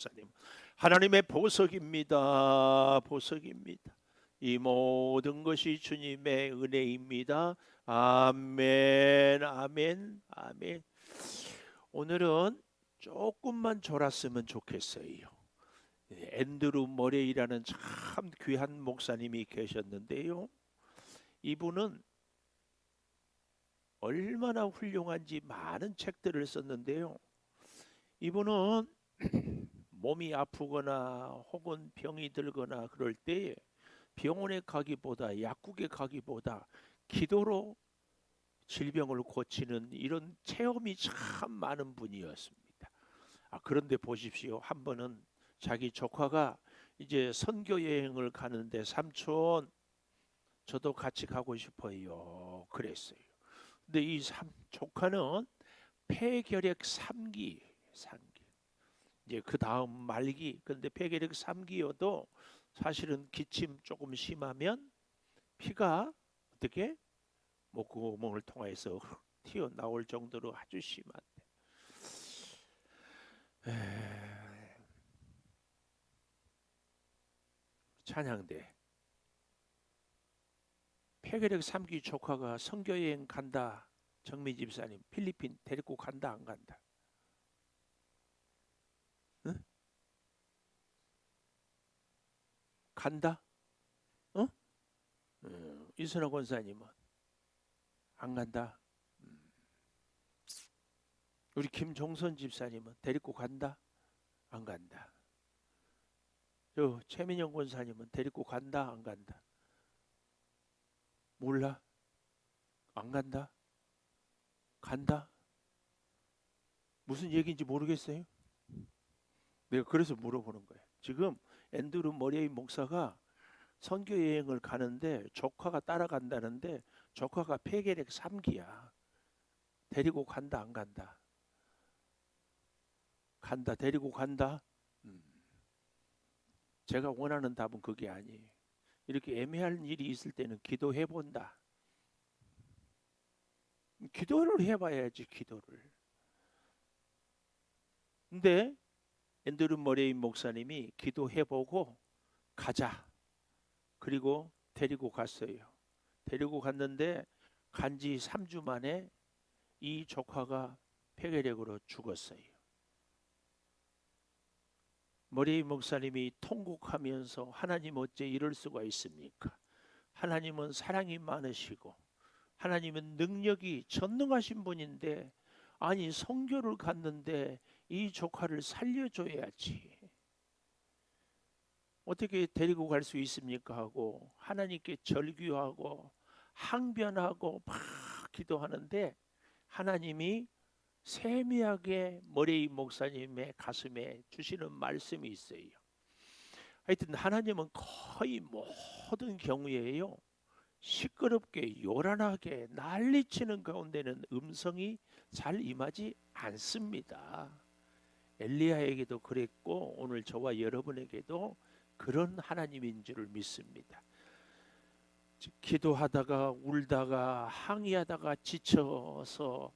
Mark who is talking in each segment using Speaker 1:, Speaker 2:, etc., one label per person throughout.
Speaker 1: 목사님, 하나님의 보석입니다. 보석입니다. 이 모든 것이 주님의 은혜입니다. 아멘, 아멘, 아멘. 오늘은 조금만 졸았으면 좋겠어요. 앤드루 머레이라는 참 귀한 목사님이 계셨는데요. 이분은 얼마나 훌륭한지 많은 책들을 썼는데요. 이분은 몸이 아프거나 혹은 병이 들거나 그럴 때 병원에 가기보다 약국에 가기보다 기도로 질병을 고치는 이런 체험이 참 많은 분이었습니다. 그런데 보십시오. 한 번은 자기 조카가 이제 선교 여행을 가는데 삼촌 저도 같이 가고 싶어요. 그랬어요. 근데 이 조카는 폐결핵 3기. 이제 그 다음 말기. 근데 폐결핵 3기여도 사실은 기침 조금 심하면 피가 어떻게 목구멍을 통해서 튀어나올 정도로 아주 심한데, 찬양대 폐결핵 3기 조카가 선교여행 간다. 정미 집사님 필리핀 데리고 간다 안 간다? 응? 간다? 어? 이순호 권사님은 안 간다. 우리 김종선 집사님은 데리고 간다? 안 간다. 저 최민영 권사님은 데리고 간다? 안 간다? 몰라? 안 간다? 간다? 무슨 얘기인지 모르겠어요? 내가 그래서 물어보는 거예요. 지금 앤드루 머레이 목사가 선교 여행을 가는데 조카가 따라간다는데 조카가 폐결핵 3기야. 데리고 간다 안 간다? 간다. 데리고 간다. 제가 원하는 답은 그게 아니에요. 이렇게 애매한 일이 있을 때는 기도해 본다. 기도를 해봐야지. 기도를. 근데 앤드루 머레이 목사님이 기도해보고 가자. 그리고 데리고 갔어요. 데리고 갔는데 간지 3주 만에 이 조카가 폐결핵으로 죽었어요. 머레이 목사님이 통곡하면서 하나님 어째 이럴 수가 있습니까? 하나님은 사랑이 많으시고 하나님은 능력이 전능하신 분인데 아니 선교를 갔는데 이 조카를 살려줘야지. 어떻게 데리고 갈 수 있습니까? 하고 하나님께 절규하고 항변하고 막 기도하는데 하나님이 세미하게 머레이 목사님의 가슴에 주시는 말씀이 있어요. 하여튼 하나님은 거의 모든 경우에요 시끄럽게 요란하게 난리치는 가운데는 음성이 잘 임하지 않습니다. 엘리야에게도 그랬고 오늘 저와 여러분에게도 그런 하나님인 줄을 믿습니다. 기도하다가 울다가 항의하다가 지쳐서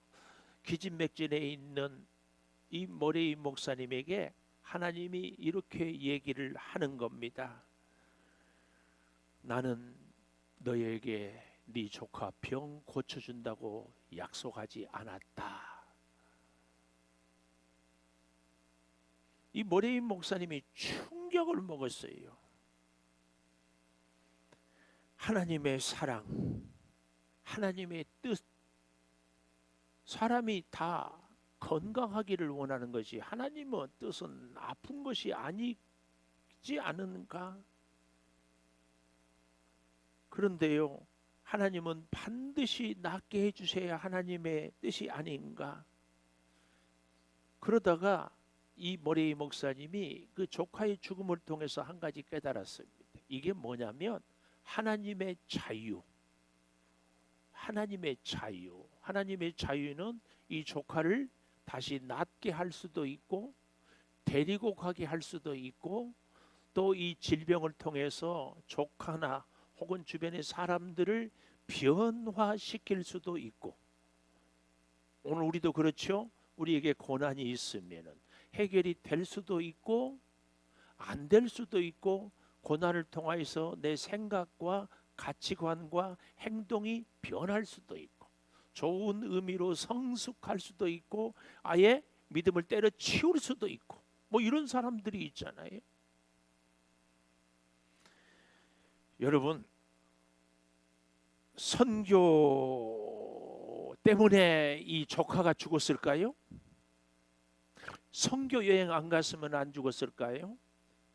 Speaker 1: 기진맥진에 있는 이 머레이 목사님에게 하나님이 이렇게 얘기를 하는 겁니다. 나는 너에게 네 조카 병 고쳐준다고 약속하지 않았다. 이 머레이 목사님이 충격을 먹었어요. 하나님의 사랑, 하나님의 뜻, 사람이 다 건강하기를 원하는 것이 하나님의 뜻은 아픈 것이 아니지 않은가? 그런데요, 하나님은 반드시 낫게 해주셔야 하나님의 뜻이 아닌가? 그러다가 이 머레이 목사님이 그 조카의 죽음을 통해서 한 가지 깨달았습니다. 이게 뭐냐면 하나님의 자유. 하나님의 자유. 하나님의 자유는 이 조카를 다시 낫게 할 수도 있고 데리고 가게 할 수도 있고 또 이 질병을 통해서 조카나 혹은 주변의 사람들을 변화시킬 수도 있고 오늘 우리도 그렇죠. 우리에게 고난이 있으면은 해결이 될 수도 있고 안 될 수도 있고, 고난을 통하여서 내 생각과 가치관과 행동이 변할 수도 있고, 좋은 의미로 성숙할 수도 있고, 아예 믿음을 때려치울 수도 있고, 뭐 이런 사람들이 있잖아요. 여러분, 선교 때문에 이 조카가 죽었을까요? 선교 여행 안 갔으면 안 죽었을까요?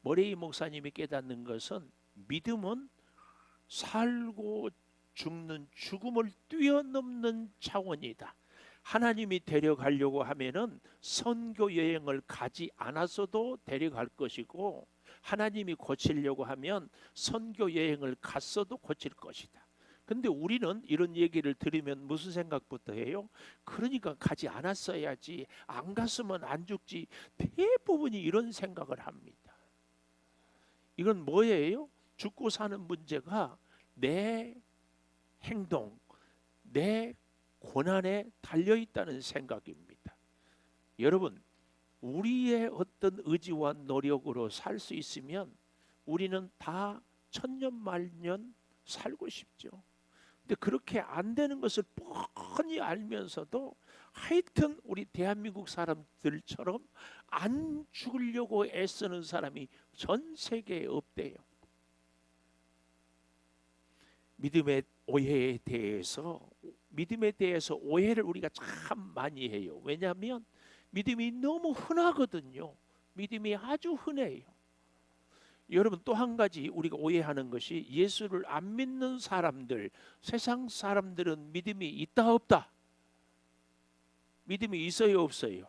Speaker 1: 머레이 목사님이 깨닫는 것은, 믿음은 살고 죽는 죽음을 뛰어넘는 차원이다. 하나님이 데려가려고 하면은 선교 여행을 가지 않았어도 데려갈 것이고, 하나님이 고치려고 하면 선교 여행을 갔어도 고칠 것이다. 근데 우리는 이런 얘기를 들으면 무슨 생각부터 해요? 그러니까 가지 않았어야지, 안 갔으면 안 죽지. 대부분이 이런 생각을 합니다. 이건 뭐예요? 죽고 사는 문제가 내 행동, 내 고난에 달려있다는 생각입니다. 여러분, 우리의 어떤 의지와 노력으로 살 수 있으면 우리는 다 천년만년 살고 싶죠. 근데 그렇게 안 되는 것을 뻔히 알면서도 하여튼 우리 대한민국 사람들처럼 안 죽으려고 애쓰는 사람이 전 세계에 없대요. 믿음의 대해서 오해를 우리가 참 많이 해요. 왜냐하면 믿음이 너무 흔하거든요. 믿음이 아주 흔해요. 여러분, 또 한 가지 우리가 오해하는 것이, 예수를 안 믿는 사람들, 세상 사람들은 믿음이 있다 없다? 믿음이 있어요 없어요?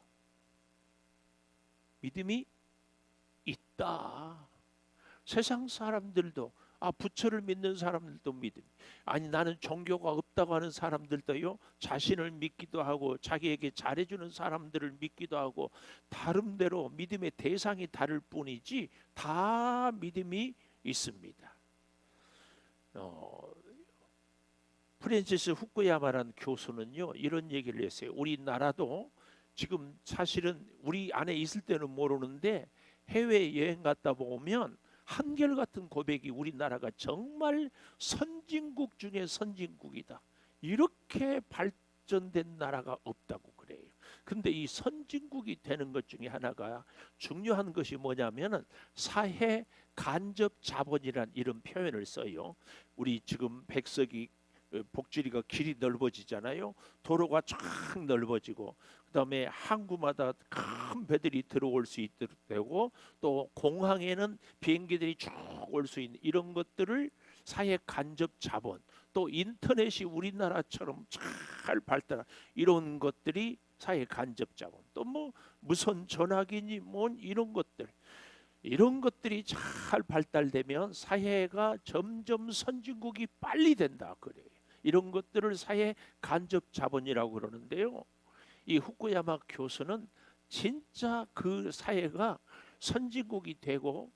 Speaker 1: 믿음이 있다. 세상 사람들도, 부처를 믿는 사람들도 믿음, 아니 나는 종교가 없다고 하는 사람들도요, 자신을 믿기도 하고 자기에게 잘해주는 사람들을 믿기도 하고, 다름대로 믿음의 대상이 다를 뿐이지 다 믿음이 있습니다. 프랜시스 후쿠야마라는 교수는요, 이런 얘기를 했어요. 우리나라도 지금 사실은 우리 안에 있을 때는 모르는데, 해외 여행 갔다 보면 한결같은 고백이, 우리나라가 정말 선진국 중에 선진국이다. 이렇게 발전된 나라가 없다고 그래요. 근데 이 선진국이 되는 것 중에 하나가, 중요한 것이 뭐냐면은 사회 간접 자본이란 이런 표현을 써요. 우리 지금 백석이, 복지리가 길이 넓어지잖아요. 도로가 쫙 넓어지고, 그다음에 항구마다 큰 배들이 들어올 수 있도록 되고, 또 공항에는 비행기들이 쭉 올 수 있는 이런 것들을 사회 간접 자본, 또 인터넷이 우리나라처럼 잘 발달한 이런 것들이 사회 간접 자본, 또 뭐 무선 전화기니 뭔 이런 것들이 잘 발달되면 사회가 점점 선진국이 빨리 된다 그래요. 이런 것들을 사회 간접 자본이라고 그러는데요. 이 후쿠야마 교수는 진짜 그 사회가 선진국이 되고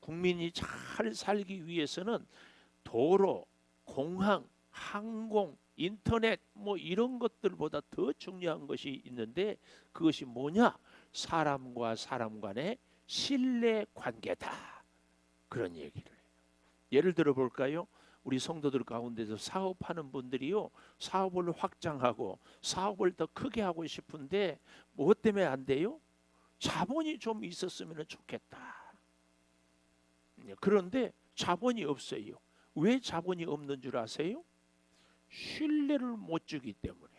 Speaker 1: 국민이 잘 살기 위해서는 도로, 공항, 항공, 인터넷 뭐 이런 것들보다 더 중요한 것이 있는데, 그것이 뭐냐? 사람과 사람 간의 신뢰 관계다. 그런 얘기를 해요. 예를 들어 볼까요? 우리 성도들 가운데서 사업하는 분들이요, 사업을 확장하고 사업을 더 크게 하고 싶은데 무엇 때문에 안 돼요? 자본이 좀 있었으면 좋겠다. 그런데 자본이 없어요. 왜 자본이 없는 줄 아세요? 신뢰를 못 주기 때문에.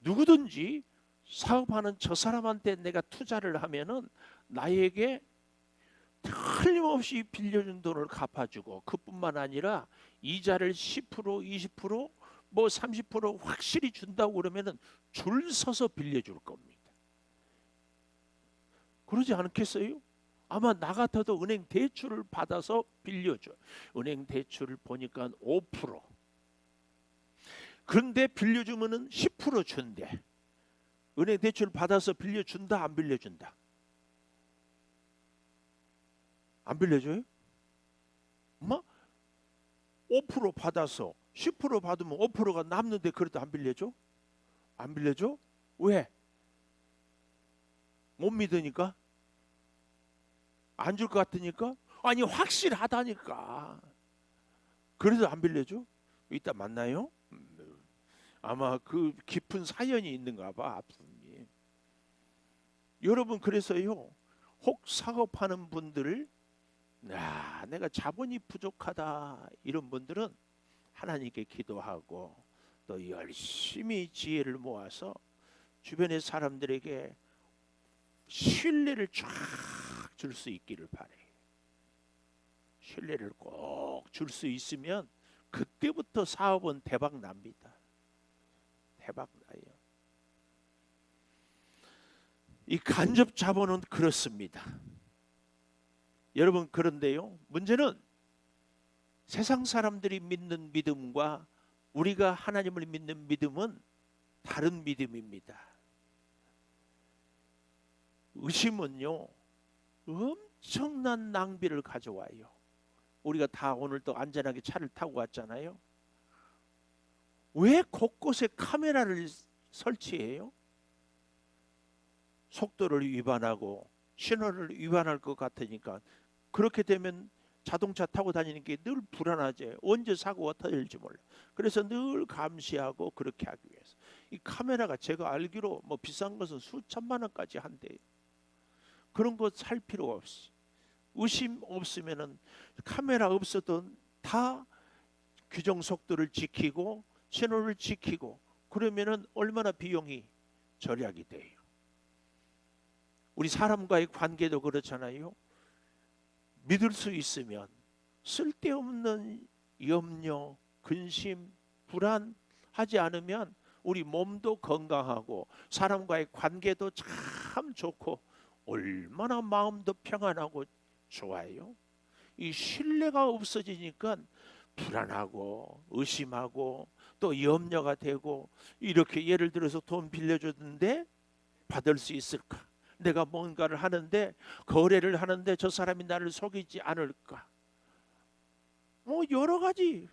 Speaker 1: 누구든지 사업하는 저 사람한테 내가 투자를 하면은 나에게 틀림없이 빌려준 돈을 갚아주고, 그뿐만 아니라 이자를 10%, 20%, 뭐 30% 확실히 준다고 그러면은 줄 서서 빌려줄 겁니다. 그러지 않겠어요? 아마 나 같아도 은행 대출을 받아서 빌려줘. 은행 대출을 보니까 5%. 그런데 빌려주면은 10% 준대. 은행 대출 받아서 빌려준다, 안 빌려준다? 안 빌려줘요? 엄마? 5% 받아서 10% 받으면 5%가 남는데 그래도 안 빌려줘? 안 빌려줘? 왜? 못 믿으니까? 안 줄 것 같으니까? 아니 확실하다니까. 그래도 안 빌려줘? 이따 만나요? 아마 그 깊은 사연이 있는가 봐. 아픔이. 여러분 그래서요, 혹 사업하는 분들을 내가 자본이 부족하다 이런 분들은 하나님께 기도하고 또 열심히 지혜를 모아서 주변의 사람들에게 신뢰를 쫙 줄 수 있기를 바래요. 신뢰를 꼭 줄 수 있으면 그때부터 사업은 대박 납니다. 대박 나요. 이 간접 자본은 그렇습니다. 여러분 그런데요, 문제는 세상 사람들이 믿는 믿음과 우리가 하나님을 믿는 믿음은 다른 믿음입니다. 의심은요, 엄청난 낭비를 가져와요. 우리가 다 오늘 또 안전하게 차를 타고 왔잖아요. 왜 곳곳에 카메라를 설치해요? 속도를 위반하고 신호를 위반할 것 같으니까. 그렇게 되면 자동차 타고 다니는 게 늘 불안하지. 언제 사고가 터질지 몰라. 그래서 늘 감시하고 그렇게 하기 위해서. 이 카메라가 제가 알기로 뭐 비싼 것은 수천만 원까지 한대요. 그런 거 살 필요가 없어. 의심 없으면은 카메라 없어도 다 규정 속도를 지키고 신호를 지키고 그러면은 얼마나 비용이 절약이 돼요. 우리 사람과의 관계도 그렇잖아요. 믿을 수 있으면 쓸데없는 염려, 근심, 불안하지 않으면 우리 몸도 건강하고 사람과의 관계도 참 좋고 얼마나 마음도 평안하고 좋아요. 이 신뢰가 없어지니까 불안하고 의심하고 또 염려가 되고, 이렇게 예를 들어서 돈 빌려줬는데 받을 수 있을까? 내가 뭔가를 하는데 거래를 하는데 저 사람이 나를 속이지 않을까? 뭐 여러 가지.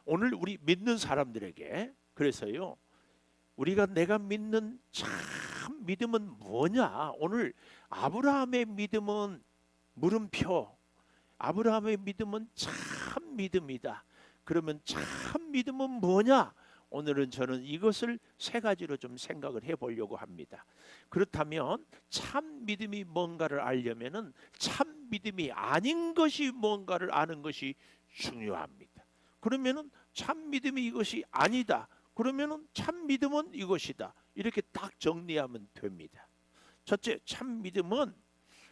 Speaker 1: 오늘 우리 믿는 사람들에게 그래서요, 우리가 내가 믿는 참 믿음은 뭐냐? 오늘 아브라함의 믿음은 물음표. 아브라함의 믿음은 참 믿음이다. 그러면 참 믿음은 뭐냐? 오늘은 저는 이것을 세 가지로 좀 생각을 해보려고 합니다. 그렇다면 참 믿음이 뭔가를 알려면은 참 믿음이 아닌 것이 뭔가를 아는 것이 중요합니다. 그러면은 참 믿음이 이것이 아니다. 그러면은 참 믿음은 이것이다. 이렇게 딱 정리하면 됩니다. 첫째, 참 믿음은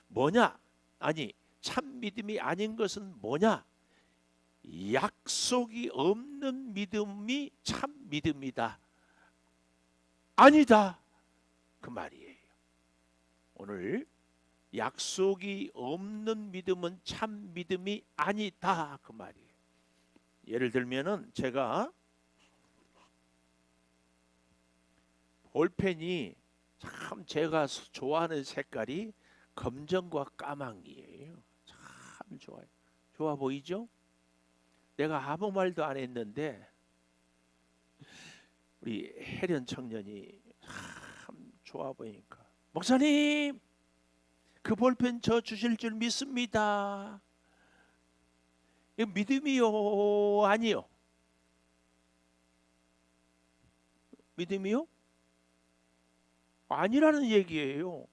Speaker 1: 뭐냐? 아니, 참 믿음이 아닌 것은 뭐냐? 약속이 없는 믿음이 참 믿음이다. 아니다. 그 말이에요. 오늘 약속이 없는 믿음은 참 믿음이 아니다. 그 말이에요. 예를 들면은 제가 볼펜이 참 제가 좋아하는 색깔이 검정과 까망이에요. 참 좋아요. 좋아 보이죠? 내가 아무 말도 안 했는데 우리 혜련 청년이 참 좋아 보이니까, 목사님 그 볼펜 저 주실 줄 믿습니다. 이거 믿음이요 아니요? 믿음이요? 아니라는 얘기예요.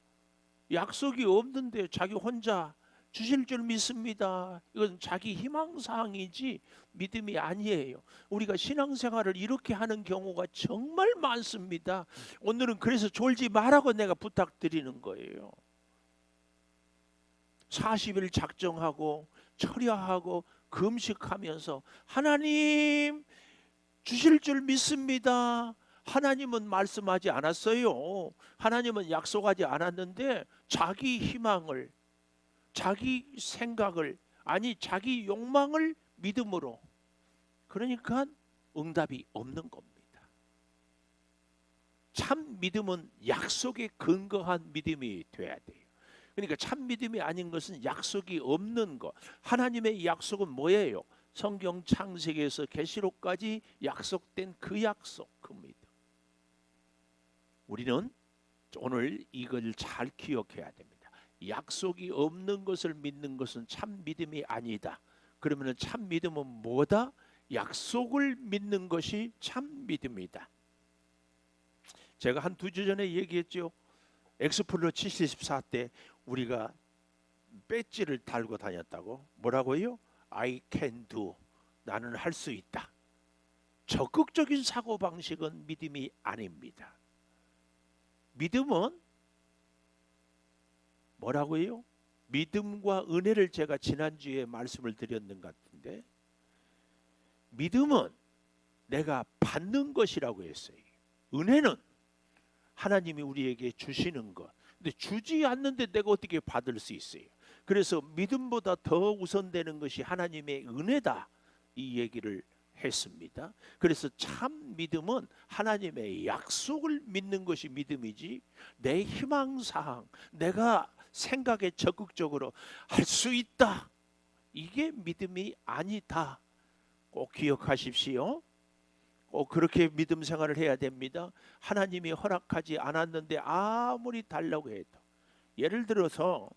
Speaker 1: 약속이 없는데 자기 혼자 주실 줄 믿습니다. 이건 자기 희망사항이지 믿음이 아니에요. 우리가 신앙생활을 이렇게 하는 경우가 정말 많습니다. 오늘은 그래서 졸지 말라고 내가 부탁드리는 거예요. 40일 작정하고 철야하고 금식하면서 하나님 주실 줄 믿습니다. 하나님은 말씀하지 않았어요. 하나님은 약속하지 않았는데 자기 희망을, 자기 생각을, 아니 자기 욕망을 믿음으로, 그러니까 응답이 없는 겁니다. 참 믿음은 약속에 근거한 믿음이 돼야 돼요. 그러니까 참 믿음이 아닌 것은 약속이 없는 것. 하나님의 약속은 뭐예요? 성경 창세기에서 계시록까지 약속된 그 약속, 그 믿음. 우리는 오늘 이걸 잘 기억해야 됩니다. 약속이 없는 것을 믿는 것은 참 믿음이 아니다. 그러면 참 믿음은 뭐다? 약속을 믿는 것이 참 믿음이다. 제가 한 2주 전에 얘기했죠. 엑스플로러 74 때 우리가 배지를 달고 다녔다고. 뭐라고요? I can do. 나는 할 수 있다. 적극적인 사고방식은 믿음이 아닙니다. 믿음은 뭐라고요? 믿음과 은혜를 제가 지난주에 말씀을 드렸는 것 같은데, 믿음은 내가 받는 것이라고 했어요. 은혜는 하나님이 우리에게 주시는 것. 근데 주지 않는데 내가 어떻게 받을 수 있어요? 그래서 믿음보다 더 우선되는 것이 하나님의 은혜다, 이 얘기를 했습니다. 그래서 참 믿음은 하나님의 약속을 믿는 것이 믿음이지, 내 희망사항, 내가 생각에 적극적으로 할 수 있다, 이게 믿음이 아니다. 꼭 기억하십시오. 꼭 그렇게 믿음 생활을 해야 됩니다. 하나님이 허락하지 않았는데 아무리 달라고 해도, 예를 들어서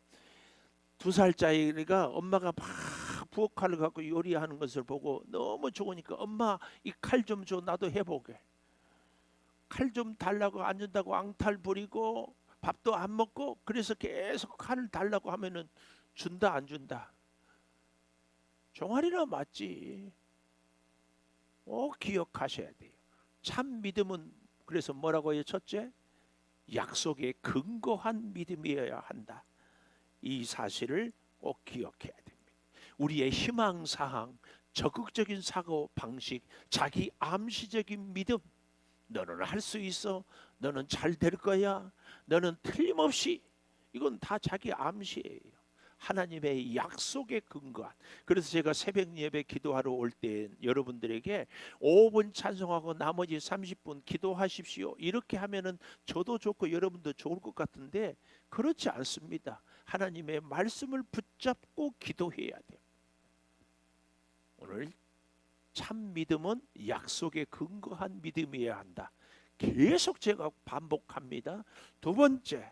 Speaker 1: 2살짜리가 엄마가 막 부엌칼을 갖고 요리하는 것을 보고 너무 좋으니까 엄마 이 칼 좀 줘, 나도 해보게. 칼 좀 달라고 안 준다고 앙탈 부리고 밥도 안 먹고, 그래서 계속 칼을 달라고 하면은 준다 안 준다? 종아리나 맞지. 기억하셔야 돼요. 참 믿음은 그래서 뭐라고 해요? 첫째, 약속에 근거한 믿음이어야 한다. 이 사실을 꼭 기억해야 됩니다. 우리의 희망사항, 적극적인 사고방식, 자기 암시적인 믿음, 너는 할 수 있어, 너는 잘 될 거야, 너는 틀림없이, 이건 다 자기 암시예요. 하나님의 약속에 근거한. 그래서 제가 새벽 예배 기도하러 올 때 여러분들에게 5분 찬송하고 나머지 30분 기도하십시오, 이렇게 하면은 저도 좋고 여러분도 좋을 것 같은데, 그렇지 않습니다. 하나님의 말씀을 붙잡고 기도해야 돼요. 오늘 참 믿음은 약속에 근거한 믿음이어야 한다. 계속 제가 반복합니다. 두 번째,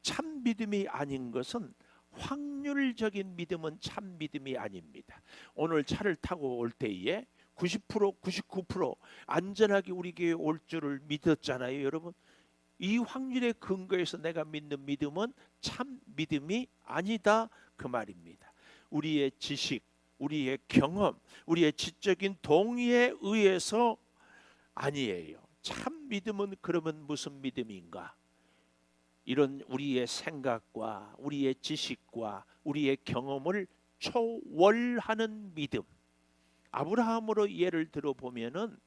Speaker 1: 참 믿음이 아닌 것은 확률적인 믿음은 참 믿음이 아닙니다. 오늘 차를 타고 올 때에 90%, 99% 안전하게 우리 교회에 올 줄을 믿었잖아요, 여러분. 이 확률에 근거해서 내가 믿는 믿음은 참 믿음이 아니다, 그 말입니다. 우리의 지식, 우리의 경험, 우리의 지적인 동의에 의해서 아니에요. 참 믿음은 그러면 무슨 믿음인가? 이런 우리의 생각과 우리의 지식과 우리의 경험을 초월하는 믿음. 아브라함으로 예를 들어보면은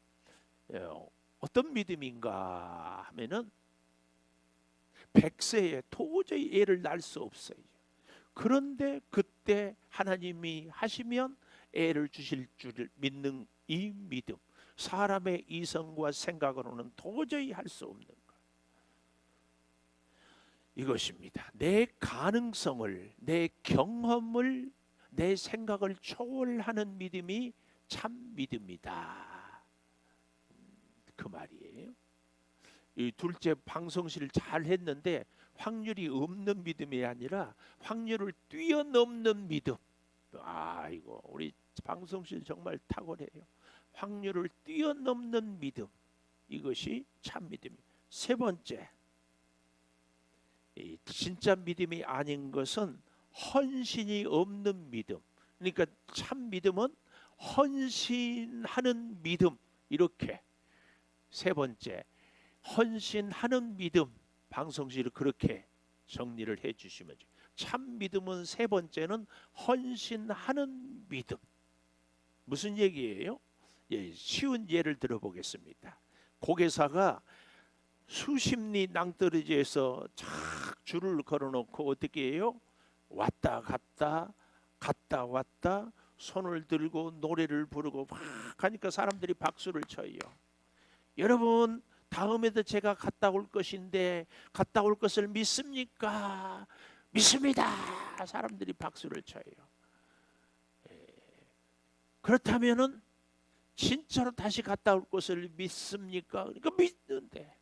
Speaker 1: 어떤 믿음인가 하면은 100세에 도저히 애를 낳을 수 없어요. 그런데 그때 하나님이 하시면 애를 주실 줄 믿는 이 믿음, 사람의 이성과 생각으로는 도저히 할 수 없는 것, 이것입니다. 내 가능성을, 내 경험을, 내 생각을 초월하는 믿음이 참 믿음이다, 그 말이에요. 이 둘째 방송실 잘 했는데 확률이 없는 믿음이 아니라 확률을 뛰어넘는 믿음. 아이고, 우리 방송실 정말 탁월해요. 확률을 뛰어넘는 믿음, 이것이 참 믿음입니다. 세 번째, 진짜 믿음이 아닌 것은 헌신이 없는 믿음. 그러니까 참 믿음은 헌신하는 믿음, 이렇게. 세 번째, 헌신하는 믿음, 방송실을 그렇게 정리를 해 주시면 돼요. 참 믿음은 세 번째는 헌신하는 믿음. 무슨 얘기예요? 쉬운 예를 들어보겠습니다. 고개사가 수십리 낭떠러지에서 착 줄을 걸어놓고 어떻게 해요? 왔다 갔다 갔다 왔다 손을 들고 노래를 부르고 막 하니까 사람들이 박수를 쳐요. 여러분, 다음에도 제가 갔다 올 것인데 갔다 올 것을 믿습니까? 믿습니다. 사람들이 박수를 쳐요. 그렇다면은 진짜로 다시 갔다 올 것을 믿습니까? 그러니까 믿는데,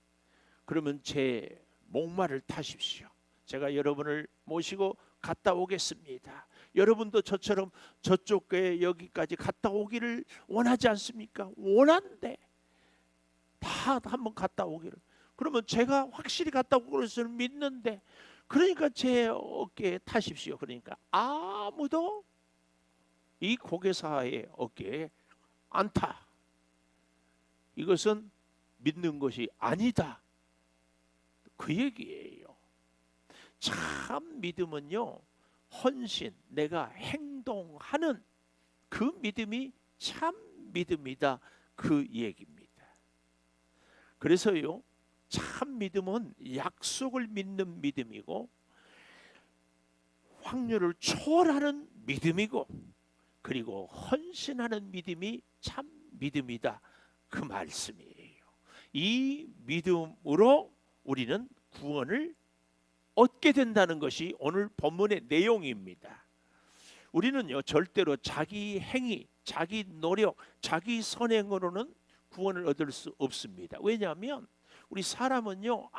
Speaker 1: 그러면 제 목마를 타십시오. 제가 여러분을 모시고 갔다 오겠습니다. 여러분도 저처럼 저쪽 교회 여기까지 갔다 오기를 원하지 않습니까? 원한대. 다 한번 갔다 오기를. 그러면 제가 확실히 갔다 오고 그것을 믿는데, 그러니까 제 어깨에 타십시오. 그러니까 아무도 이 고개사의 어깨에 안 타. 이것은 믿는 것이 아니다. 그 얘기예요. 참 믿음은요, 헌신, 내가 행동하는 그 믿음이 참 믿음이다. 그 얘기입니다. 그래서요, 참 믿음은 약속을 믿는 믿음이고, 확률을 초월하는 믿음이고, 그리고 헌신하는 믿음이 참 믿음이다. 그 말씀이에요. 이 믿음으로 우리는 구원을 얻게 된다는 것이 오늘 본문의 내용입니다. 우리는요, 절대로 자기 행위, 자기 노력, 자기 선행으로는 구원을 얻을 수 없습니다. 왜냐하면 우리 사람은요,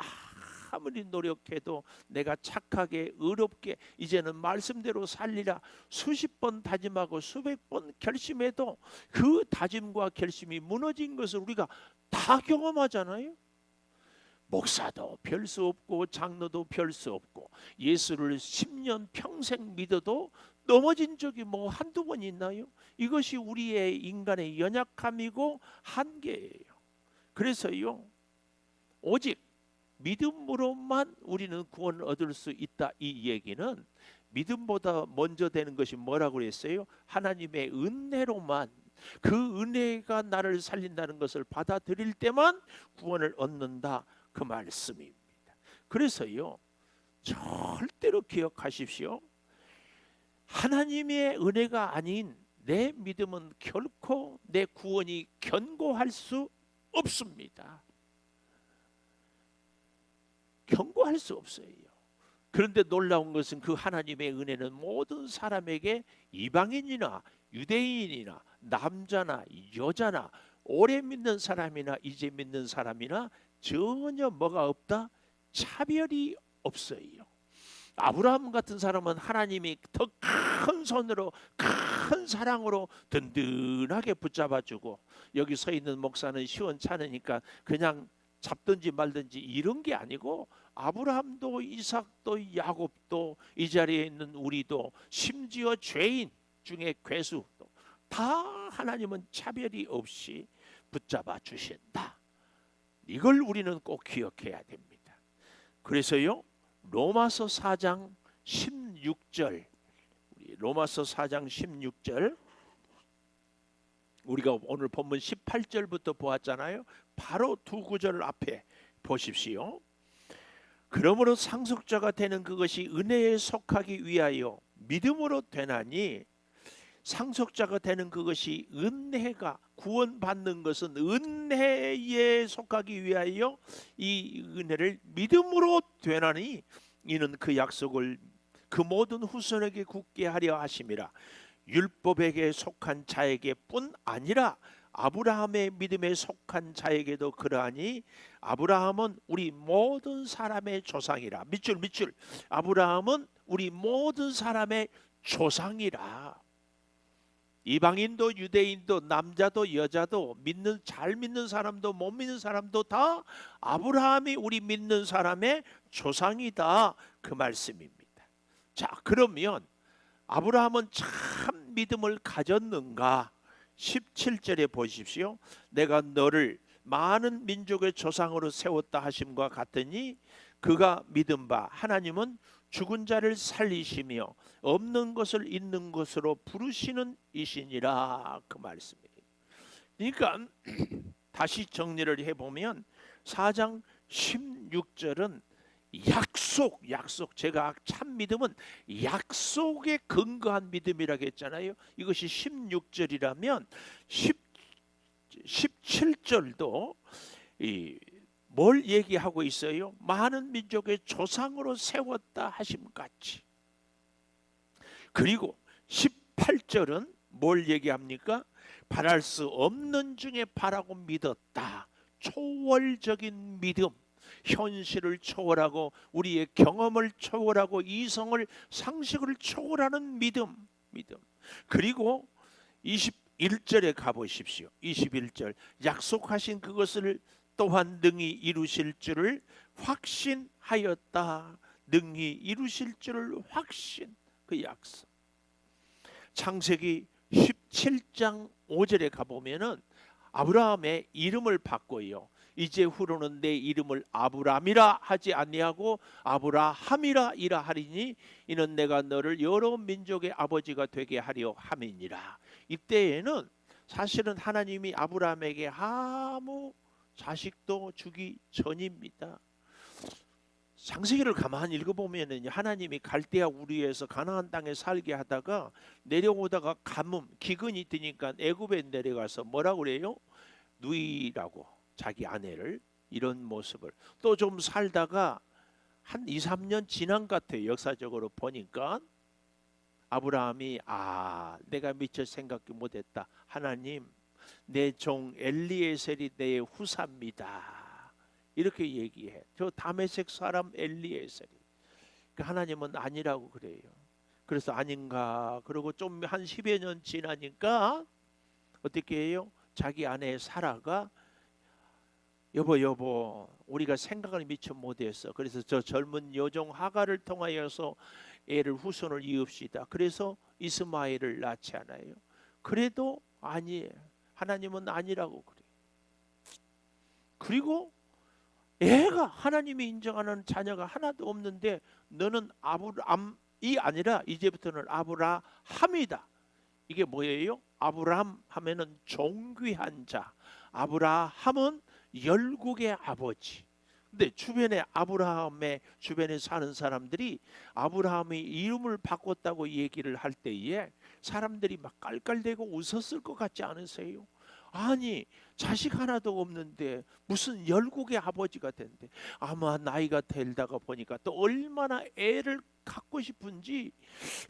Speaker 1: 아무리 노력해도 내가 착하게 의롭게 이제는 말씀대로 살리라 수십 번 다짐하고 수백 번 결심해도 그 다짐과 결심이 무너진 것을 우리가 다 경험하잖아요. 목사도 별 수 없고 장로도 별 수 없고 예수를 10년 평생 믿어도 넘어진 적이 뭐 한두 번 있나요? 이것이 우리의 인간의 연약함이고 한계예요. 그래서요, 오직 믿음으로만 우리는 구원을 얻을 수 있다. 이 얘기는 믿음보다 먼저 되는 것이 뭐라고 그랬어요? 하나님의 은혜로만, 그 은혜가 나를 살린다는 것을 받아들일 때만 구원을 얻는다. 그 말씀입니다. 그래서요, 절대로 기억하십시오. 하나님의 은혜가 아닌 내 믿음은 결코 내 구원이 견고할 수 없습니다. 견고할 수 없어요. 그런데 놀라운 것은 그 하나님의 은혜는 모든 사람에게, 이방인이나 유대인이나 남자나 여자나 오래 믿는 사람이나 이제 믿는 사람이나 전혀 뭐가 없다? 차별이 없어요. 아브라함 같은 사람은 하나님이 더 큰 손으로, 큰 사랑으로 든든하게 붙잡아주고, 여기 서 있는 목사는 시원찮으니까 그냥 잡든지 말든지 이런 게 아니고, 아브라함도 이삭도 야곱도 이 자리에 있는 우리도 심지어 죄인 중에 괴수도 다 하나님은 차별이 없이 붙잡아 주신다. 이걸 우리는 꼭 기억해야 됩니다. 그래서요, 로마서 4장 16절, 로마서 4장 16절, 우리가 오늘 본문 18절부터 보았잖아요. 바로 두 구절 앞에 보십시오. 그러므로 상속자가 되는 그것이 은혜에 속하기 위하여 믿음으로 되나니, 상속자가 되는 그것이 은혜가, 구원받는 것은 은혜에 속하기 위하여 이 은혜를 믿음으로 되나니, 이는 그 약속을 그 모든 후손에게 굳게 하려 하심이라. 율법에게 속한 자에게 뿐 아니라 아브라함의 믿음에 속한 자에게도 그러하니, 아브라함은 우리 모든 사람의 조상이라. 밑줄 아브라함은 우리 모든 사람의 조상이라. 이방인도 유대인도 남자도 여자도 잘 믿는 사람도 못 믿는 사람도 다 아브라함이 우리 믿는 사람의 조상이다. 그 말씀입니다. 자, 그러면 아브라함은 참 믿음을 가졌는가? 17절에 보십시오. 내가 너를 많은 민족의 조상으로 세웠다 하심과 같으니, 그가 믿은 바 하나님은 죽은 자를 살리시며 없는 것을 있는 것으로 부르시는 이시니라. 그 말씀이에요. 그러니까 다시 정리를 해보면 4장 16절은 약속. 제가 참 믿음은 약속에 근거한 믿음이라고 했잖아요. 이것이 16절이라면 17절도 뭘 얘기하고 있어요? 많은 민족의 조상으로 세웠다 하심 같이. 그리고 18절은 뭘 얘기합니까? 바랄 수 없는 중에 바라고 믿었다. 초월적인 믿음. 현실을 초월하고 우리의 경험을 초월하고 이성을 상식을 초월하는 믿음. 그리고 21절에 가보십시오. 21절 약속하신 그것을 또한 능히 이루실 줄을 확신하였다. 능히 이루실 줄을 확신. 그 약속. 창세기 17장 5절에 가보면은 아브라함의 이름을 바꿔요. 이제후로는 내 이름을 아브람이라 하지 아니하고 아브라함이라 이라 하리니 이는 내가 너를 여러 민족의 아버지가 되게 하려 함이니라. 이때에는 사실은 하나님이 아브라함에게 아무 자식도 주기 전입니다. 창세기를 가만히 읽어보면 하나님이 갈대아 우르에서 가나안 땅에 살게 하다가 내려오다가 가뭄 기근이 드니까 애굽에 내려가서 뭐라고 그래요? 누이라고 자기 아내를 이런 모습을 또 좀 살다가 한 2, 3년 지난 것 같아요. 역사적으로 보니까 아브라함이 내가 미처 생각도 못했다. 하나님 내 종 엘리에셀이 내 후사입니다. 이렇게 얘기해. 저 다메섹 사람 엘리에셀이. 하나님은 아니라고 그래요. 그래서 아닌가 그러고 좀 한 10여 년 지나니까 어떻게 해요? 자기 아내 사라가 여보 우리가 생각을 미처 못했어. 그래서 저 젊은 여종 하가를 통하여서 애를 후손을 이읍시다. 그래서 이스마엘을 낳지 않아요. 그래도 아니에요. 하나님은 아니라고 그래요. 그리고 애가 하나님이 인정하는 자녀가 하나도 없는데 너는 아브람이 아니라 이제부터는 아브라함이다. 이게 뭐예요? 아브람 하면은 존귀한 자. 아브라함은 열국의 아버지. 근데 주변에 아브라함의 주변에 사는 사람들이 아브라함이 이름을 바꿨다고 얘기를 할 때에 사람들이 막 깔깔대고 웃었을 것 같지 않으세요? 아니 자식 하나도 없는데 무슨 열국의 아버지가 된대. 아마 나이가 들다가 보니까 또 얼마나 애를 갖고 싶은지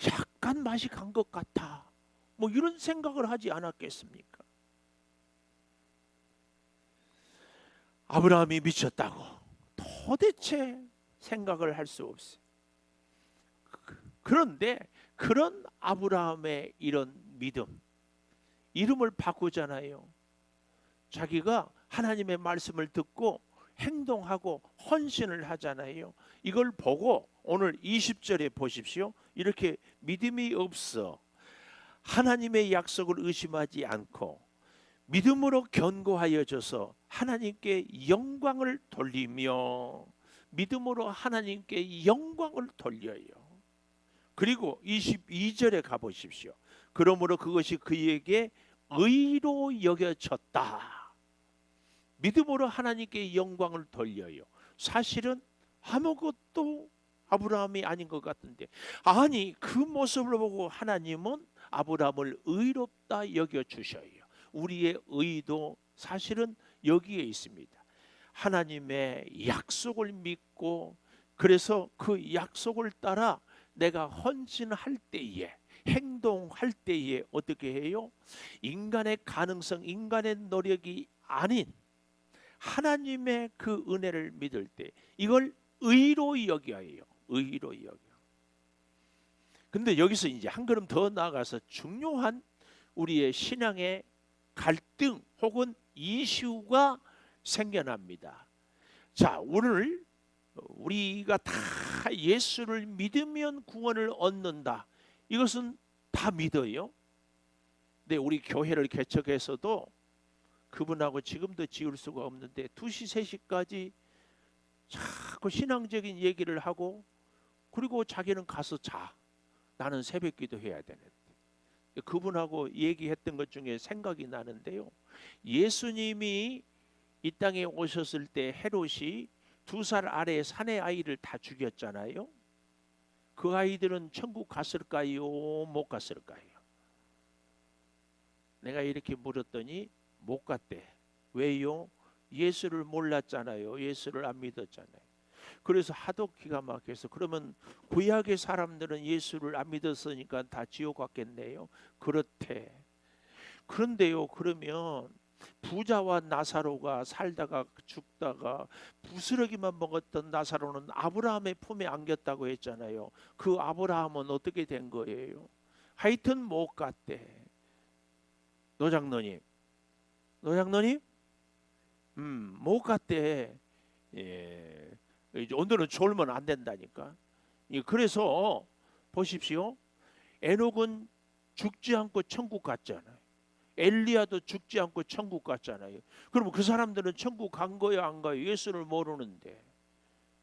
Speaker 1: 약간 맛이 간 것 같아. 뭐 이런 생각을 하지 않았겠습니까? 아브라함이 미쳤다고 도대체 생각을 할 수 없어요. 그런데 그런 아브라함의 이런 믿음, 이름을 바꾸잖아요. 자기가 하나님의 말씀을 듣고 행동하고 헌신을 하잖아요. 이걸 보고 오늘 20절에 보십시오. 이렇게 믿음이 없어 하나님의 약속을 의심하지 않고 믿음으로 견고하여져서 하나님께 영광을 돌리며 믿음으로 하나님께 영광을 돌려요. 그리고 22절에 가보십시오. 그러므로 그것이 그에게 의로 여겨졌다. 믿음으로 하나님께 영광을 돌려요. 사실은 아무것도 아브라함이 아닌 것 같은데 아니 그 모습을 보고 하나님은 아브라함을 의롭다 여겨주셔요. 우리의 의도 사실은 여기에 있습니다. 하나님의 약속을 믿고 그래서 그 약속을 따라 내가 헌신할 때에 행동할 때에 어떻게 해요? 인간의 가능성, 인간의 노력이 아닌 하나님의 그 은혜를 믿을 때 이걸 의로 여겨요. 의로 여겨. 근데 여기서 이제 한 걸음 더 나아가서 중요한 우리의 신앙의 갈등 혹은 이슈가 생겨납니다. 자, 오늘 우리가 다 예수를 믿으면 구원을 얻는다. 이것은 다 믿어요. 근데 우리 교회를 개척해서도 그분하고 지금도 지울 수가 없는데 2시, 3시까지 자꾸 신앙적인 얘기를 하고 그리고 자기는 가서 자. 나는 새벽 기도해야 되는데. 그분하고 얘기했던 것 중에 생각이 나는데요. 예수님이 이 땅에 오셨을 때 헤롯이 2살 아래 사내 아이를 다 죽였잖아요. 그 아이들은 천국 갔을까요? 못 갔을까요? 내가 이렇게 물었더니 못 갔대. 왜요? 예수를 몰랐잖아요. 예수를 안 믿었잖아요. 그래서 하도 기가 막혀서 그러면 구약의 사람들은 예수를 안 믿었으니까 다 지옥 갔겠네요. 그렇대. 그런데요. 그러면 부자와 나사로가 살다가 죽다가 부스러기만 먹었던 나사로는 아브라함의 품에 안겼다고 했잖아요. 그 아브라함은 어떻게 된 거예요? 하여튼 못 갔대. 노장로님, 못 갔대. 예, 오늘은 졸면 안 된다니까. 그래서 보십시오. 에녹은 죽지 않고 천국 갔잖아요. 엘리야도 죽지 않고 천국 갔잖아요. 그럼 그 사람들은 천국 간 거야 안 가요? 예수를 모르는데.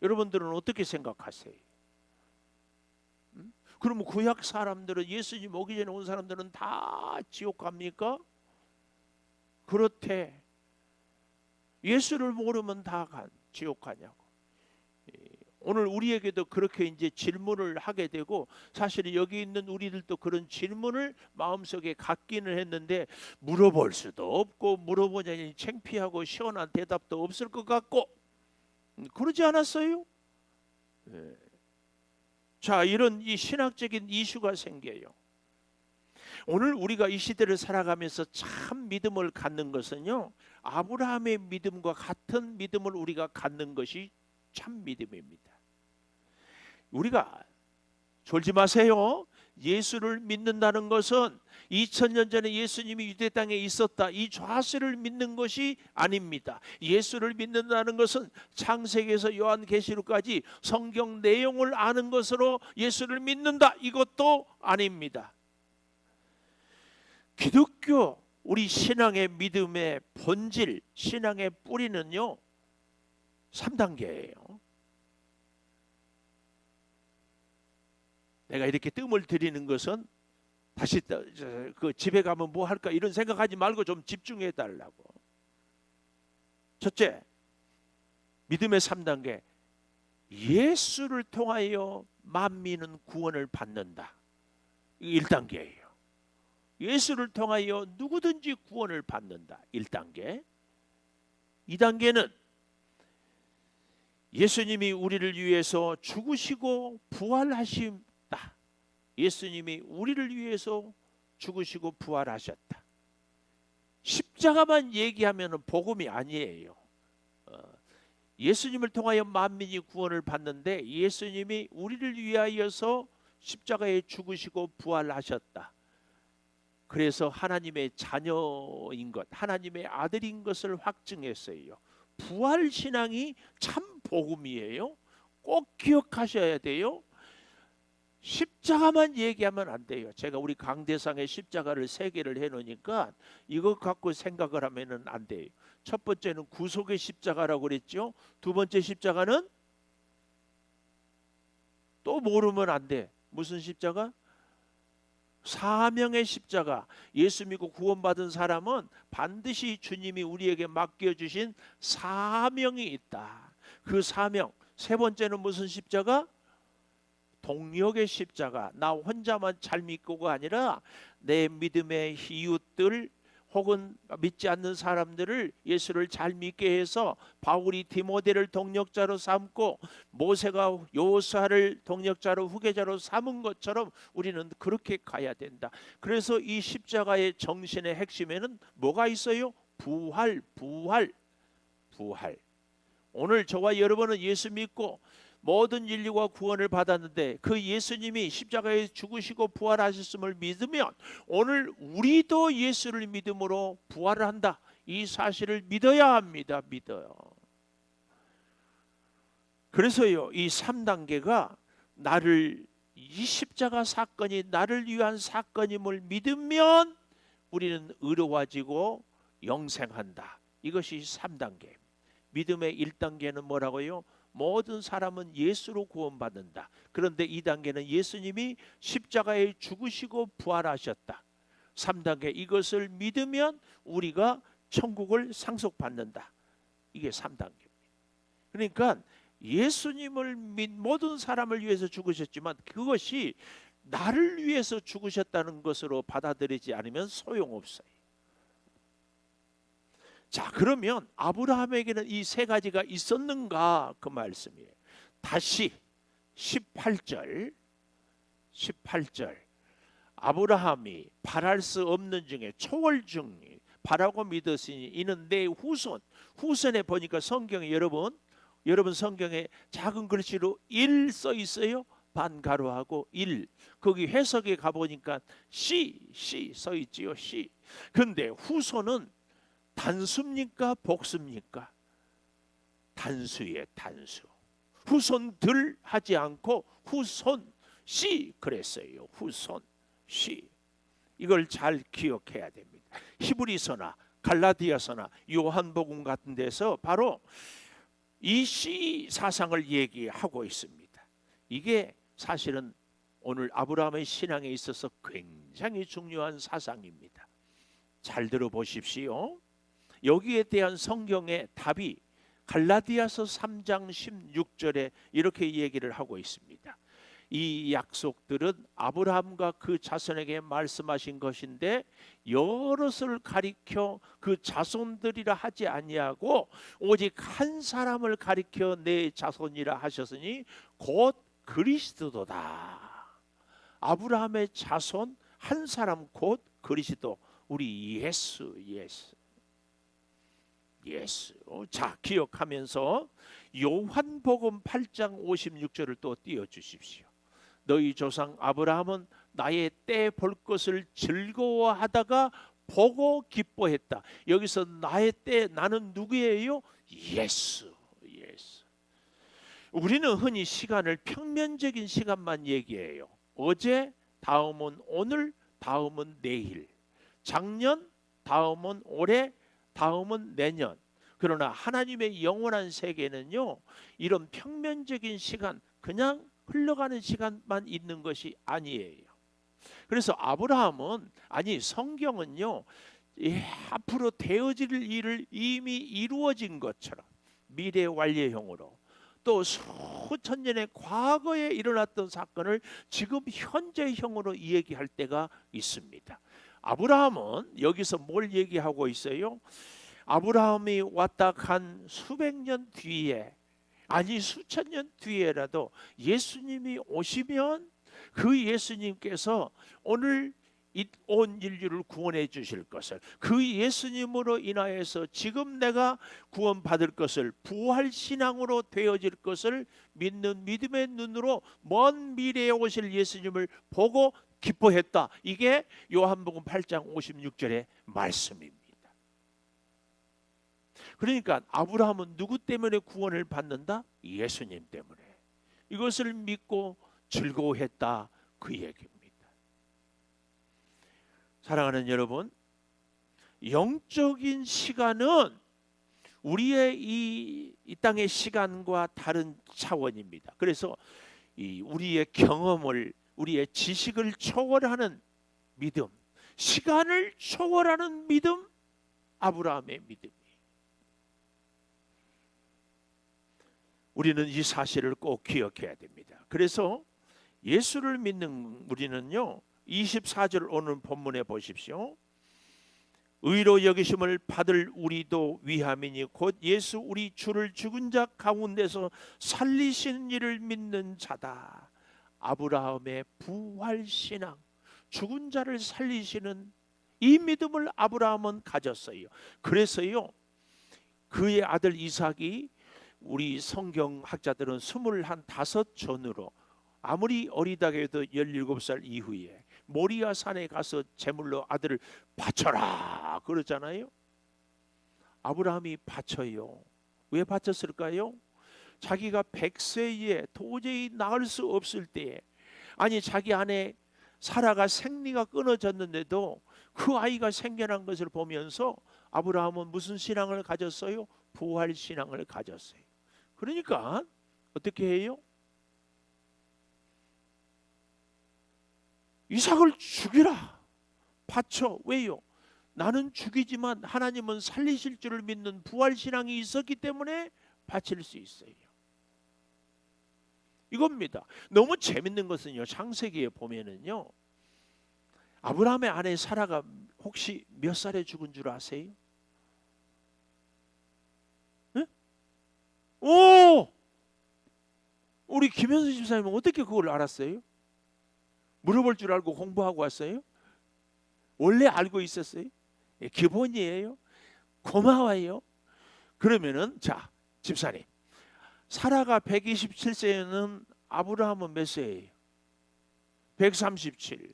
Speaker 1: 여러분들은 어떻게 생각하세요? 그러면 구약 사람들은, 예수님 오기 전에 온 사람들은 다 지옥 갑니까? 그렇대. 예수를 모르면 다 지옥 가냐고. 오늘 우리에게도 그렇게 이제 질문을 하게 되고, 사실 여기 있는 우리들도 그런 질문을 마음속에 갖기는 했는데 물어볼 수도 없고, 물어보자니 창피하고 시원한 대답도 없을 것 같고, 그러지 않았어요? 자, 이런 이 신학적인 이슈가 생겨요. 오늘 우리가 이 시대를 살아가면서 참 믿음을 갖는 것은요, 아브라함의 믿음과 같은 믿음을 우리가 갖는 것이 참 믿음입니다. 우리가 졸지 마세요. 예수를 믿는다는 것은 2000년 전에 예수님이 유대 땅에 있었다, 이 좌시를 믿는 것이 아닙니다. 예수를 믿는다는 것은 창세기에서 요한계시록까지 성경 내용을 아는 것으로 예수를 믿는다, 이것도 아닙니다. 기독교, 우리 신앙의 믿음의 본질, 신앙의 뿌리는요 3단계예요. 내가 이렇게 뜸을 들이는 것은 다시 그 집에 가면 뭐 할까 이런 생각하지 말고 좀 집중해 달라고. 첫째, 믿음의 3단계. 예수를 통하여 만민은 구원을 받는다. 이게 1단계예요. 예수를 통하여 누구든지 구원을 받는다. 1단계. 2단계는 예수님이 우리를 위해서 죽으시고 부활하심. 예수님이 우리를 위해서 죽으시고 부활하셨다. 십자가만 얘기하면 복음이 아니에요. 예수님을 통하여 만민이 구원을 받는데, 예수님이 우리를 위하여서 십자가에 죽으시고 부활하셨다. 그래서 하나님의 자녀인 것, 하나님의 아들인 것을 확증했어요. 부활신앙이 참 복음이에요. 꼭 기억하셔야 돼요. 십자가만 얘기하면 안 돼요. 제가 우리 강대상에 십자가를 3개를 해놓으니까 이거 갖고 생각을 하면 안 돼요. 첫 번째는 구속의 십자가라고 그랬죠. 두 번째 십자가는 또 모르면 안 돼. 무슨 십자가? 사명의 십자가. 예수 믿고 구원받은 사람은 반드시 주님이 우리에게 맡겨주신 사명이 있다. 그 사명. 세 번째는 무슨 십자가? 동력의 십자가. 나 혼자만 잘 믿고가 아니라 내 믿음의 이웃들 혹은 믿지 않는 사람들을 예수를 잘 믿게 해서, 바울이 디모데를 동력자로 삼고 모세가 여호수아를 동력자로 후계자로 삼은 것처럼 우리는 그렇게 가야 된다. 그래서 이 십자가의 정신의 핵심에는 뭐가 있어요? 부활. 오늘 저와 여러분은 예수 믿고 모든 인류가 구원을 받았는데, 그 예수님이 십자가에 죽으시고 부활하셨음을 믿으면 오늘 우리도 예수를 믿음으로 부활을 한다. 이 사실을 믿어야 합니다. 믿어요. 그래서요, 이 3단계가 이 십자가 사건이 나를 위한 사건임을 믿으면 우리는 의로워지고 영생한다. 이것이 3단계. 믿음의 1단계는 뭐라고요? 모든 사람은 예수로 구원받는다. 그런데 2단계는 예수님이 십자가에 죽으시고 부활하셨다. 3단계, 이것을 믿으면 우리가 천국을 상속받는다. 이게 3단계입니다. 그러니까 예수님을 모든 사람을 위해서 죽으셨지만 그것이 나를 위해서 죽으셨다는 것으로 받아들이지 않으면 소용없어요. 자, 그러면 아브라함에게는 이 3가지가 있었는가, 그 말씀이에요. 다시 18절 아브라함이 바랄 수 없는 중에 초월 중에 바라고 믿었으니 이는 내 후손. 후손에 보니까 성경에 여러분 성경에 작은 글씨로 일 써 있어요. 반가로하고 일. 거기 해석에 가보니까 씨 써 있지요. 씨. 그런데 후손은 단수입니까 복수입니까? 단수의 단수. 후손들 하지 않고 후손 씨 그랬어요. 후손 씨. 이걸 잘 기억해야 됩니다. 히브리서나 갈라디아서나 요한복음 같은 데서 바로 이 씨 사상을 얘기하고 있습니다. 이게 사실은 오늘 아브라함의 신앙에 있어서 굉장히 중요한 사상입니다. 잘 들어보십시오. 여기에 대한 성경의 답이 갈라디아서 3장 16절에 이렇게 얘기를 하고 있습니다. 이 약속들은 아브라함과 그 자손에게 말씀하신 것인데 여럿을 가리켜 그 자손들이라 하지 아니하고 오직 한 사람을 가리켜 내 자손이라 하셨으니 곧 그리스도도다. 아브라함의 자손 한 사람 곧 그리스도, 우리 예수. 자, 기억하면서 요한복음 8장 56절을 또 띄워주십시오. 너희 조상 아브라함은 나의 때 볼 것을 즐거워하다가 보고 기뻐했다. 여기서 나의 때, 나는 누구예요? 예수. 우리는 흔히 시간을 평면적인 시간만 얘기해요. 어제, 다음은 오늘, 다음은 내일. 작년, 다음은 올해, 다음은 내년. 그러나 하나님의 영원한 세계는요, 이런 평면적인 시간, 그냥 흘러가는 시간만 있는 것이 아니에요. 그래서 아브라함은, 아니 성경은요, 앞으로 되어질 일을 이미 이루어진 것처럼 미래 완료형으로, 또 수천 년의 과거에 일어났던 사건을 지금 현재형으로 얘기할 때가 있습니다. 아브라함은 여기서 뭘 얘기하고 있어요? 아브라함이 왔다 간 수백 년 뒤에, 아니 수천 년 뒤에라도 예수님이 오시면 그 예수님께서 오늘 온 인류를 구원해 주실 것을, 그 예수님으로 인하여서 지금 내가 구원받을 것을, 부활신앙으로 되어질 것을 믿는 믿음의 눈으로 먼 미래에 오실 예수님을 보고 기뻐했다. 이게 요한복음 8장 56절의 말씀입니다. 그러니까 아브라함은 누구 때문에 구원을 받는다? 예수님 때문에. 이것을 믿고 즐거워했다, 그 얘기입니다. 사랑하는 여러분, 영적인 시간은 우리의 이 땅의 시간과 다른 차원입니다. 그래서 우리의 경험을, 우리의 지식을 초월하는 믿음, 시간을 초월하는 믿음, 아브라함의 믿음이에요. 우리는 이 사실을 꼭 기억해야 됩니다. 그래서 예수를 믿는 우리는요, 24절 오늘 본문에 보십시오. 의로 여기심을 받을 우리도 위함이니 곧 예수 우리 주를 죽은 자 가운데서 살리신 이를 믿는 자다. 아브라함의 부활신앙, 죽은 자를 살리시는 이 믿음을 아브라함은 가졌어요. 그래서요, 그의 아들 이삭이, 우리 성경학자들은 25전으로 아무리 어리다게 해도 17살 이후에 모리아 산에 가서 제물로 아들을 바쳐라 그러잖아요. 아브라함이 바쳐요. 왜 바쳤을까요? 자기가 100세에 도저히 낳을 수 없을 때에, 아니 자기 아내 사라가 생리가 끊어졌는데도 그 아이가 생겨난 것을 보면서 아브라함은 무슨 신앙을 가졌어요? 부활 신앙을 가졌어요. 그러니까 어떻게 해요? 이삭을 죽이라, 바쳐. 왜요? 나는 죽이지만 하나님은 살리실 줄을 믿는 부활신앙이 있었기 때문에 바칠 수 있어요. 이겁니다. 너무 재밌는 것은요, 창세기에 보면은요, 아브라함의 아내 사라가 혹시 몇 살에 죽은 줄 아세요? 네? 오! 우리 김현수 집사님은 어떻게 그걸 알았어요? 물어볼 줄 알고 공부하고 왔어요? 원래 알고 있었어요? 기본이에요. 고마워요. 그러면은 자, 집사님, 사라가 127세는 아브라함은 몇 세예요? 137.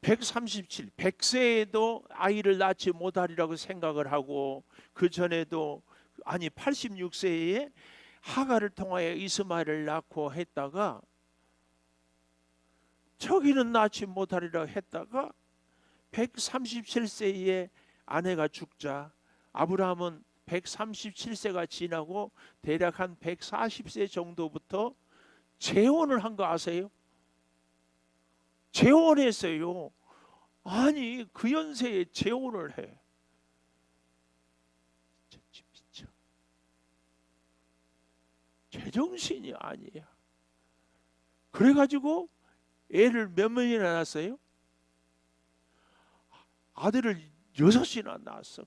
Speaker 1: 100세에도 아이를 낳지 못하리라고 생각을 하고, 그 전에도 아니 86세에 하가를 통하여 이스마엘을 낳고 했다가, 저기는 낳지 못하리라고 했다가 137세에 아내가 죽자 아브라함은 137세가 지나고 대략 한 140세 정도부터 재혼을 한 거 아세요? 재혼했어요. 아니 그 연세에 재혼을 해. 미쳐. 제정신이 아니야. 그래가지고 애를 몇 명이나 낳았어요? 아들을 6이나 낳았어.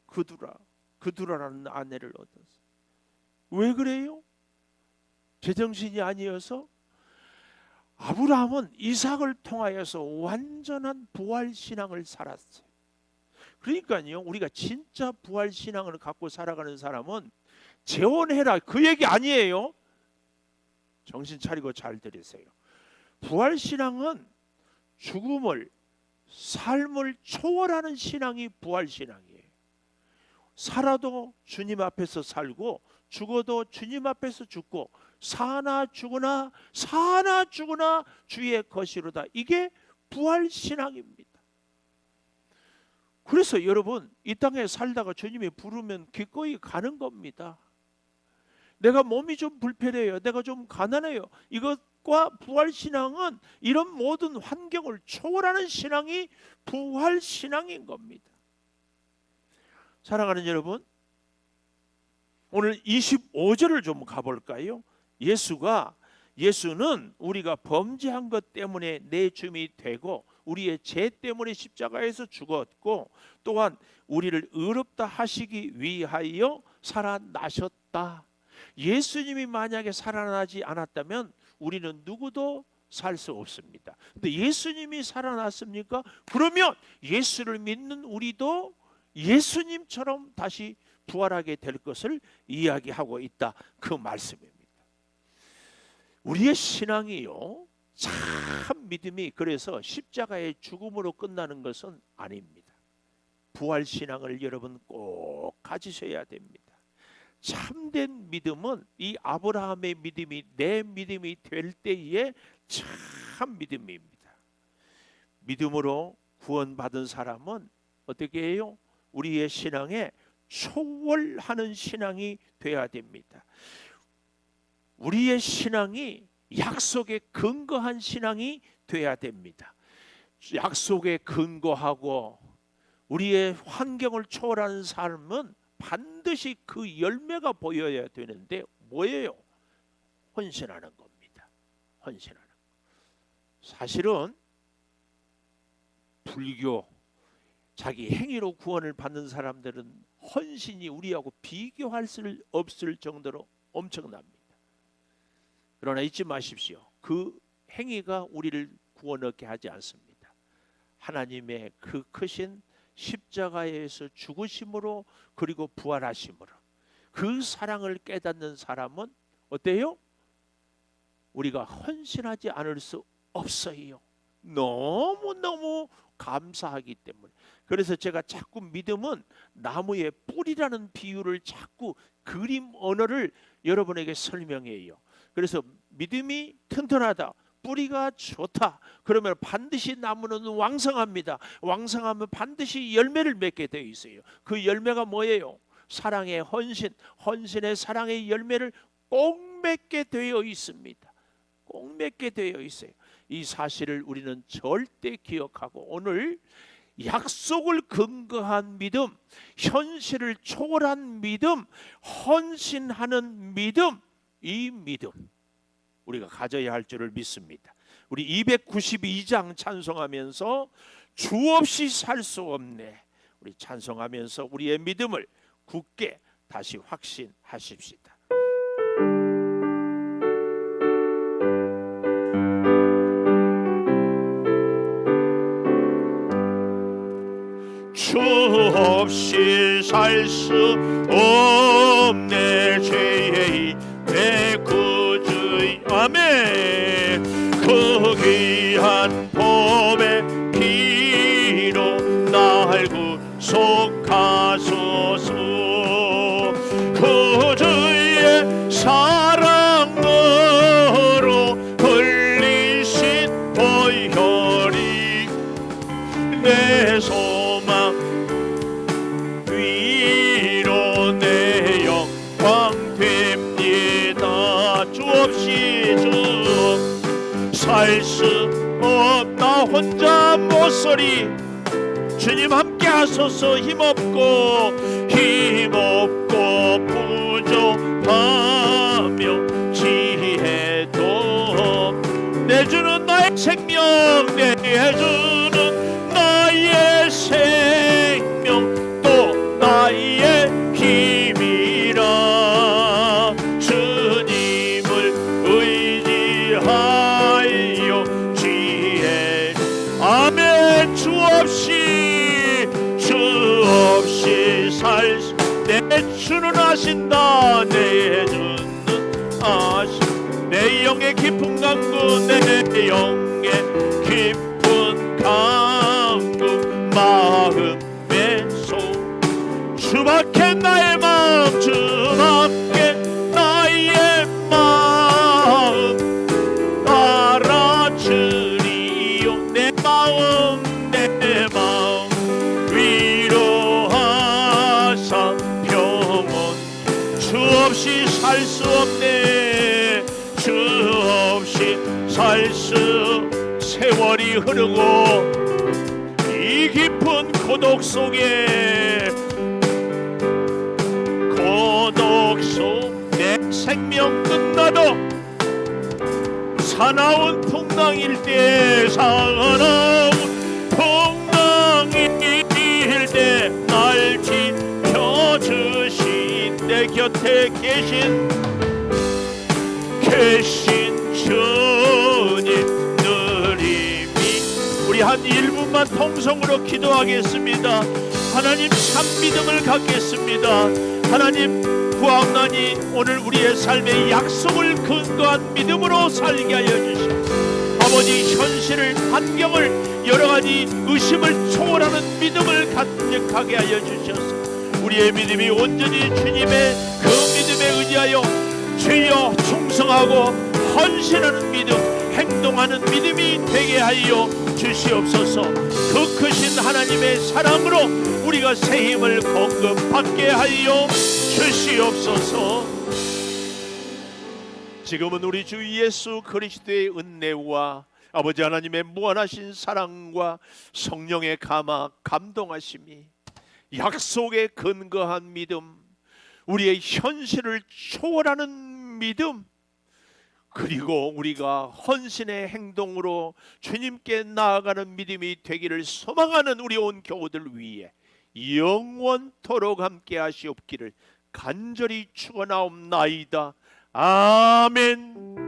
Speaker 1: 그두라라는 아내를 얻었어. 왜 그래요? 제정신이 아니어서? 아브라함은 이삭을 통하여서 완전한 부활신앙을 살았어요. 그러니까요, 우리가 진짜 부활신앙을 갖고 살아가는 사람은 재혼해라 그 얘기 아니에요. 정신 차리고 잘 들으세요. 부활신앙은 죽음을, 삶을 초월하는 신앙이 부활신앙이에요. 살아도 주님 앞에서 살고 죽어도 주님 앞에서 죽고 사나 죽으나 주의 것이로다. 이게 부활신앙입니다. 그래서 여러분, 이 땅에 살다가 주님이 부르면 기꺼이 가는 겁니다. 내가 몸이 좀 불편해요, 내가 좀 가난해요, 이것과 부활신앙은 이런 모든 환경을 초월하는 신앙이 부활신앙인 겁니다. 사랑하는 여러분, 오늘 25절을 좀 가볼까요? 예수는 우리가 범죄한 것 때문에 내 주님이 되고 우리의 죄 때문에 십자가에서 죽었고 또한 우리를 의롭다 하시기 위하여 살아나셨다. 예수님이 만약에 살아나지 않았다면 우리는 누구도 살 수 없습니다. 근데 예수님이 살아났습니까? 그러면 예수를 믿는 우리도 예수님처럼 다시 부활하게 될 것을 이야기하고 있다, 그 말씀입니다. 우리의 신앙이요, 참 믿음이 그래서 십자가의 죽음으로 끝나는 것은 아닙니다. 부활신앙을 여러분 꼭 가지셔야 됩니다. 참된 믿음은 이 아브라함의 믿음이 내 믿음이 될 때에 참 믿음입니다. 믿음으로 구원받은 사람은 어떻게 해요? 우리의 신앙에 초월하는 신앙이 되어야 됩니다. 우리의 신앙이 약속에 근거한 신앙이 되어야 됩니다. 약속에 근거하고 우리의 환경을 초월하는 삶은 반드시 그 열매가 보여야 되는데 뭐예요? 헌신하는 겁니다. 헌신하는 것. 사실은 불교, 자기 행위로 구원을 받는 사람들은 헌신이 우리하고 비교할 수 없을 정도로 엄청납니다. 그러나 잊지 마십시오. 그 행위가 우리를 구원 얻게 하지 않습니다. 하나님의 그 크신 십자가에서 죽으심으로 그리고 부활하심으로 그 사랑을 깨닫는 사람은 어때요? 우리가 헌신하지 않을 수 없어요. 너무너무 감사하기 때문에. 그래서 제가 자꾸 믿음은 나무의 뿌리라는 비유를 자꾸 그림 언어를 여러분에게 설명해요. 그래서 믿음이 튼튼하다, 뿌리가 좋다, 그러면 반드시 나무는 왕성합니다. 왕성하면 반드시 열매를 맺게 되어 있어요. 그 열매가 뭐예요? 사랑의 헌신, 헌신의 사랑의 열매를 꼭 맺게 되어 있습니다. 꼭 맺게 되어 있어요. 이 사실을 우리는 절대 기억하고 오늘 약속을 근거한 믿음, 현실을 초월한 믿음, 헌신하는 믿음, 이 믿음 우리가 가져야 할 줄을 믿습니다. 우리 292장 찬송하면서 주 없이 살 수 없네, 우리 찬송하면서 우리의 믿음을 굳게 다시 확신하십시다. 주 없이 살 수 없네. 죄의 내 구주 아멘. 그 귀한 보배 피로 날 구속하소서. 그 주의 사랑으로 흘리신 보혈이 내 소망 위로 내 영광 됩니다. 주 없이 살 수 없다. 혼자 못서리. 주님 함께 하소서. 힘없고 부족하며 지혜도 내주는 나의 생명, 내주는 나의 생명, 또 나의 힘이라. 주님을 의지하여 지혜 아멘. 주 없이 살 수 내 주는 아신다. 내 주는 아신 내 영의 깊은 강구, 내 영의 깊은 강구 마음의 소. 주밖에 나의 마음, 주밖에 나의 마음 알아주리요. 내 마음 위로하사 평온. 주 없이 살 수 없네. 주 없이 살 수. 세월이 흐르고 이 깊은 고독 속에 내 생명 끝나도 사나운 풍랑일 때, 사나운 풍랑일 때 날 지켜주신 내 곁에 계신 주님 느림이. 우리 한 1분만 통성으로 기도하겠습니다. 하나님 참 믿음을 갖겠습니다. 하나님 구하옵나니 오늘 우리의 삶의 약속을 근거한 믿음으로 살게 하여 주시옵소서. 아버지, 현실을, 환경을, 여러가지 의심을 초월하는 믿음을 간직하게 하여 주셔서 우리의 믿음이 온전히 주님의 그 믿음에 의지하여 주여 충성하고 헌신하는 믿음, 행동하는 믿음이 되게 하여 주시옵소서. 그 크신 하나님의 사랑으로 우리가 새 힘을 공급받게 하여 주시옵소서. 지금은 우리 주 예수 그리스도의 은혜와 아버지 하나님의 무한하신 사랑과 성령의 감화 감동하심이, 약속에 근거한 믿음, 우리의 현실을 초월하는 믿음, 그리고 우리가 헌신의 행동으로 주님께 나아가는 믿음이 되기를 소망하는 우리 온 교우들 위해 영원토록 함께 하시옵기를 간절히 축원하옵나이다. 아멘.